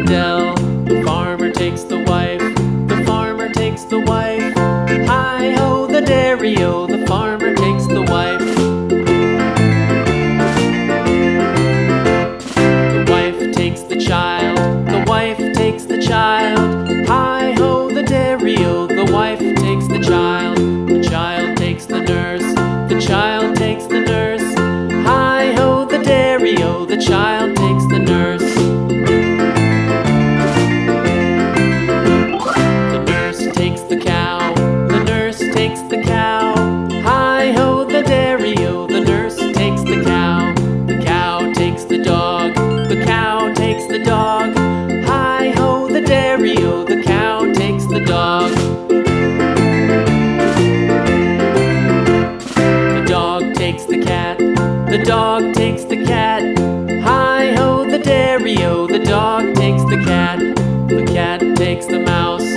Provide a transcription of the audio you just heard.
dell. The farmer takes the wife, the farmer takes the wife. Hi-ho, the dairy-o, the farmer takes the wife. The wife takes the child, the wife takes the child. Hi-ho, the dairy-o, the wife takes the child. The child takes the nurse, the child takes the nurse. Hi-ho, the dairy-o, the child takes the nurse. The nurse takes the cow, the nurse takes the cow. Hi-ho, the dairy-o, the nurse takes the cow. The cow takes the dog, the cow takes the dog. Hi-ho, the dairy-o, the cow takes the dog. The dog takes the cat, the dog takes the cat. Hi-ho, the dairy-o, the dog takes the cat. The cat takes the mouse,